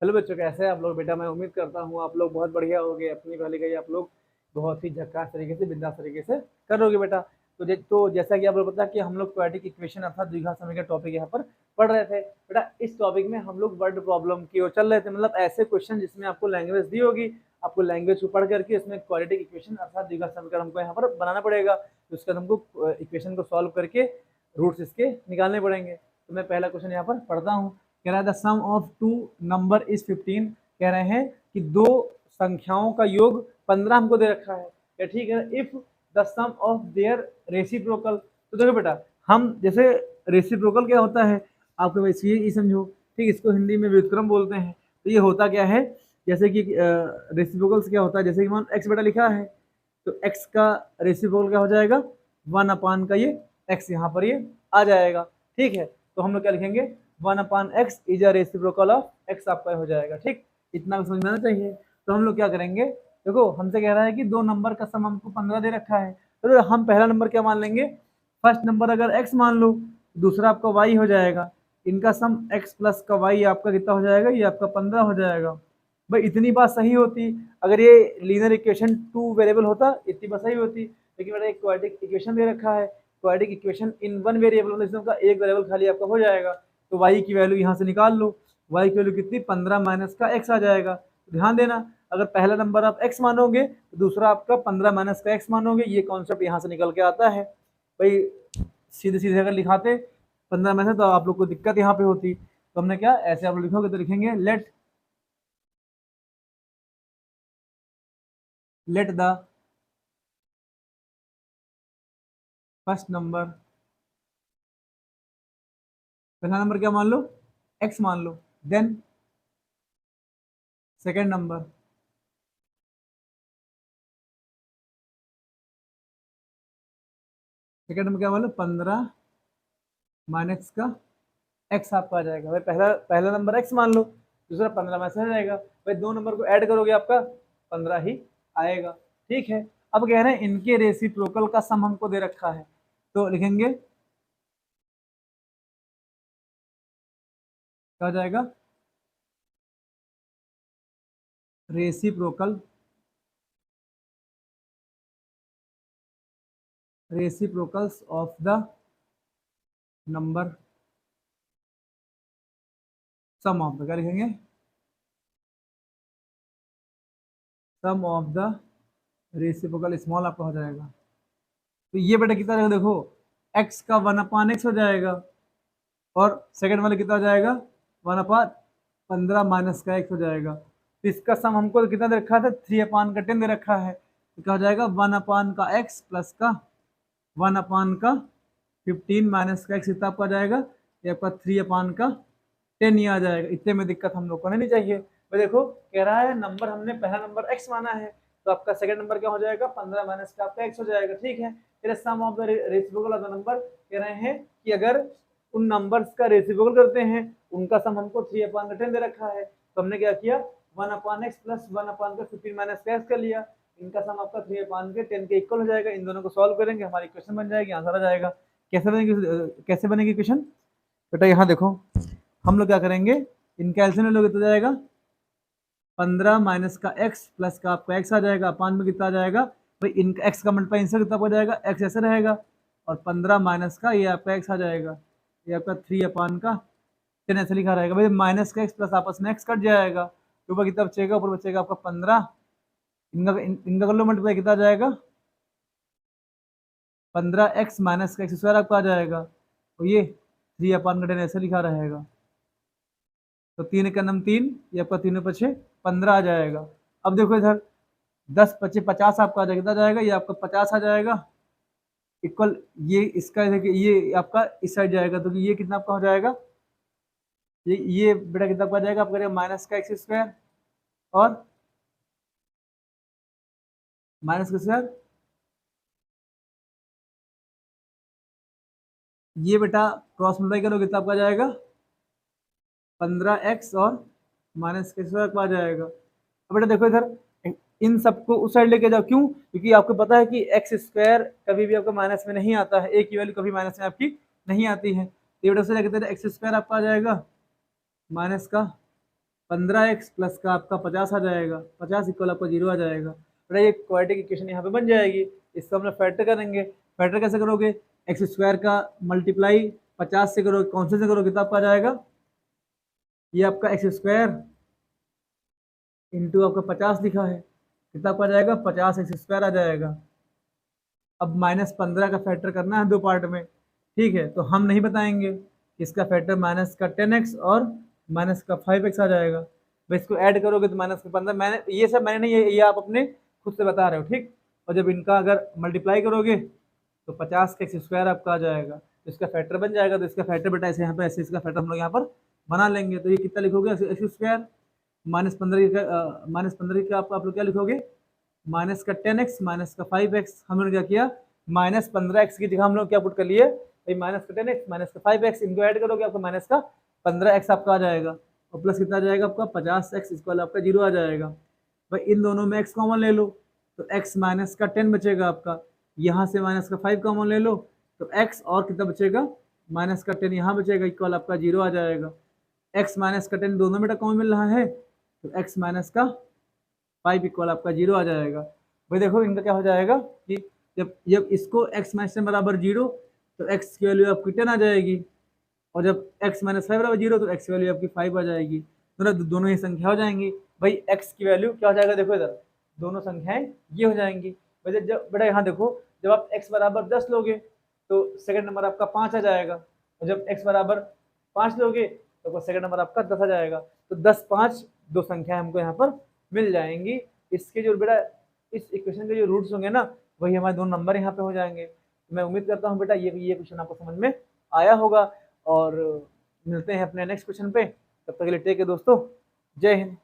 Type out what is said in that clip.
Hello बच्चों, कैसे हैं आप लोग? बेटा मैं उम्मीद करता हूँ आप लोग बहुत बढ़िया होगे। अपनी पढ़ाई लिखाई आप लोग बहुत ही झक्कास तरीके से, बिंदास तरीके से करोगे बेटा। तो जैसा कि आप लोग पता है कि हम लोग क्वाड्रेटिक इक्वेशन अर्थात द्विघात समीकरण टॉपिक यहाँ पर पढ़ रहे थे बेटा। इस टॉपिक में हम लोग वर्ड प्रॉब्लम की ओर चल रहे थे, मतलब ऐसे क्वेश्चन जिसमें आपको लैंग्वेज दी होगी, आपको लैंग्वेज को पढ़ करके इसमें क्वाड्रेटिक इक्वेशन अर्थात द्विघात समीकरण हमको यहाँ पर बनाना पड़ेगा। तो उसके बाद हमको इक्वेशन को सॉल्व करके रूट्स इसके निकालने पड़ेंगे। तो मैं पहला क्वेश्चन यहाँ पर पढ़ता हूँ। कह रहा है the sum of two number is 15। कह रहे हैं कि दो संख्याओं का योग 15 हमको दे रखा है। क्या ठीक है? If the sum of their reciprocal. तो देखो बेटा, हम जैसे रेसिप्रोकल क्या होता है आपको वैसे ये समझो, ठीक। इसको हिंदी में व्युत्क्रम बोलते हैं। तो ये होता क्या है, जैसे कि रेसिप्रोकल्स क्या होता है, जैसे कि मान एक्स बेटा लिखा है तो एक्स का रेसिप्रोकल क्या हो जाएगा, 1 का ये एक्स यहाँ पर ये आ जाएगा। ठीक है, तो हम लोग क्या लिखेंगे, 1/x is a reciprocal of x आपका हो जाएगा। ठीक, इतना समझ में आना चाहिए। तो हम लोग क्या करेंगे, देखो हमसे कह रहा है कि दो नंबर का सम हमको 15 दे रखा है। तो हम पहला नंबर क्या मान लेंगे, फर्स्ट नंबर अगर x मान लो, दूसरा आपका y हो जाएगा। इनका सम x प्लस का y आपका कितना हो जाएगा, ये आपका 15 हो जाएगा। भाई इतनी बात सही होती अगर ये लीनियर इक्वेशन 2 वेरिएबल होता, इतनी बात सही होती। लेकिन मेरा एक क्वाड्रेटिक इक्वेशन दे रखा है, quadratic equation in one variable, मतलब इसमें का एक वेरिएबल खाली आपका हो जाएगा। तो y की वैल्यू यहाँ से निकाल लो, y की वैल्यू कितनी, 15 माइनस का x आ जाएगा। तो ध्यान देना, अगर पहला नंबर आप x मानोगे तो दूसरा आपका 15 माइनस का x मानोगे। ये कॉन्सेप्ट यहाँ से निकल के आता है। भाई सीधे सीधे अगर लिखाते 15 में से तो आप लोग को दिक्कत यहाँ पे होती। तो हमने क्या, ऐसे आप लोग लिखोगे तो लिखेंगे लेट द फर्स्ट नंबर, पहला नंबर क्या मान लो, x मान लो। Then second number, second number क्या मान लो, 15 माइनस का x आपका आ जाएगा। भाई पहला पहला नंबर x मान लो, दूसरा 15 में से आ जाएगा। भाई दो नंबर को ऐड करोगे आपका 15 ही आएगा। ठीक है, अब कह रहे हैं इनके रेसिप्रोकल का सम हमको दे रखा है। तो लिखेंगे क्या हो जाएगा, reciprocal, reciprocals of the number sum of the, क्या लिखेंगे, sum of the reciprocal small आपका हो जाएगा। तो ये बेटा कितना रहेगा, देखो x का 1/x हो जाएगा और सेकंड वाले कितना हो जाएगा, 1/15 माइनस का x हो जाएगा। तो इसका सम हमको कितना दे रखा था, 3/10 दे रखा है। तो क्या हो जाएगा, 1 का x प्लस का 1 का 15 माइनस का x कितना आपका आ जाएगा, ये आपका 3/10 ही आ जाएगा। इतने में दिक्कत हम लोग को नहीं चाहिए। तो देखो कह रहा है नंबर हमने पहला नंबर x माना है, तो आपका सेकंड नंबर क्या हो जाएगा, 15 माइनस का आपका x हो जाएगा। ठीक है, फिर sum of the reciprocal of the number कह रहे हैं कि अगर उन नंबर्स का रेसिप्रोकल करते हैं, उनका सम हमको 3/10 दे रखा है। तो हमने क्या किया, 1/x प्लस 1/15 माइनस का x कर लिया। इनका सम आपका 3/10 के इक्वल हो जाएगा। इन दोनों को सॉल्व करेंगे, हमारी इक्वेशन बन जाएगी, आंसर आ जाएगा। कैसे बनेगी इक्वेशन बेटा, यहाँ देखो हम लोग क्या करेंगे, इनका एलसीएम ले लोगे तो जाएगा 15 माइनस का x प्लस का आपका x आ जाएगा। 5 में कितना आ जाएगा भाई, इनका x का मल्टीप्लाई इनसे कितना हो जाएगा, x ऐसे रहेगा और 15 माइनस का ये आपका x आ जाएगा। ये आपका 3/10 ऐसे लिखा रहेगा। भाई माइनस का x प्लस आपस में x कट जाएगा, तो ऊपर कितना बचेगा, ऊपर बचेगा आपका 15। इनका कर लो मल्टीप्लाई, कितना आ जाएगा, 15x माइनस का x स्क्वायर आपका आ जाएगा। तो ये 3/10 ऐसे लिखा रहेगा। तो 3 का नम 3, ये आपका 3 पछे 15 आ जाएगा। अब देखो इधर 10 पचे 50 आपका आ जाएगा, कितना जाएगा, ये आपका 50 आ जाएगा इक्वल। ये इसका देखिए, ये आपका इस साइड जाएगा तो ये कितना आपका हो जाएगा, ये बेटा कितना आपका आ जाएगा, आपका माइनस का एक्स स्क्वायर और माइनस का स्क्वायर। ये बेटा क्रॉस मल्टीप्लाई करो कितना आपका आ जाएगा, 15x और माइनस का स्क्वायर आपका आ जाएगा। अब बेटा देखो इधर इन सबको उस साइड लेके जाओ, क्यों, क्योंकि आपको पता है कि एक्स स्क्वायर कभी भी आपका माइनस में नहीं आता है, ए की वैल्यू कभी माइनस में आपकी नहीं आती है। तो ये बेटा से एक्स स्क्वायर आपका आ जाएगा माइनस का 15x प्लस का आपका 50 आ जाएगा, 50 इक्वल आपका 0 आ जाएगा। बेटा ये क्वाड्रेटिक इक्वेशन यहाँ पे बन जाएगी। इसको हम लोग फैक्टर करेंगे। फैक्टर कैसे करोगे, एक्स स्क्वायर का मल्टीप्लाई 50 से करोगे, कौन से करोगे, कितना आपका आ जाएगा, ये आपका एक्स स्क्वायर इंटू आपका 50 लिखा है, कितना आपका आ जाएगा, 50 एक्स स्क्वायर आ जाएगा। अब -15 का फैक्टर करना है 2 पार्ट में, ठीक है, तो हम नहीं बताएंगे। इसका फैक्टर माइनस का 10x और माइनस का 5x आ जाएगा। भाई इसको ऐड करोगे तो -15, मैंने ये सब मैंने नहीं, ये आप अपने खुद से बता रहे हो, ठीक। और जब इनका अगर मल्टीप्लाई करोगे तो 50 का एक्स स्क्वायर आपका आ जाएगा, तो इसका फैक्टर बन जाएगा। तो इसका फैक्टर बेटा ऐसे यहाँ पे ऐसे इसका फैक्टर हम लोग यहाँ पर बना लेंगे। तो ये कितना लिखोगे, एक्स स्क्वायर -15 का आप लोग क्या लिखोगे, माइनस का 10x माइनस का 5x। हम लोगों ने क्या किया, -15x की जगह हम लोग क्या पुट कर लिए, भाई माइनस का 10x माइनस का 5x, इनको ऐड करोगे आपको माइनस का 15x आपका आ जाएगा, और प्लस कितना आ जाएगा आपका 50x इक्वल आपका 0 आ जाएगा। भाई इन दोनों में x कॉमन ले लो तो x माइनस का 10 बचेगा आपका, यहाँ से माइनस का 5 कॉमन ले लो तो x और कितना बचेगा, माइनस का 10 यहाँ बचेगा, इक्वल आपका 0 आ जाएगा। x माइनस का 10 दोनों में कॉमन मिल रहा है तो x माइनस का 5 इक्वल आपका 0 आ जाएगा। भाई देखो इनका क्या हो जाएगा कि जब जब इसको x माइनस 10 बराबर 0 तो x की वैल्यू आपकी 10 आ जाएगी, और जब x माइनस 5 बराबर 0 तो x की वैल्यू आपकी 5 आ जाएगी। तो दोनों ही संख्या हो जाएंगी। भाई x की वैल्यू क्या हो जाएगा, देखो इधर दोनों संख्याएं ये हो जाएंगी। भाई जब बेटा यहाँ देखो, जब आप x बराबर 10 लोगे तो सेकंड नंबर आपका 5 आ जाएगा, और जब x बराबर 5 लोगे तो सेकंड नंबर आपका 10 आ जाएगा। तो 10 5 दो संख्या हमको यहाँ पर मिल जाएंगी। इसके जो बेटा इस इक्वेशन के जो रूट्स होंगे ना, वही हमारे दोनों नंबर यहाँ पे हो जाएंगे। तो मैं उम्मीद करता हूँ बेटा ये क्वेश्चन आपको समझ में आया होगा, और मिलते हैं अपने नेक्स्ट क्वेश्चन पे। तब तक के लिए टेक केयर दोस्तों, जय हिंद।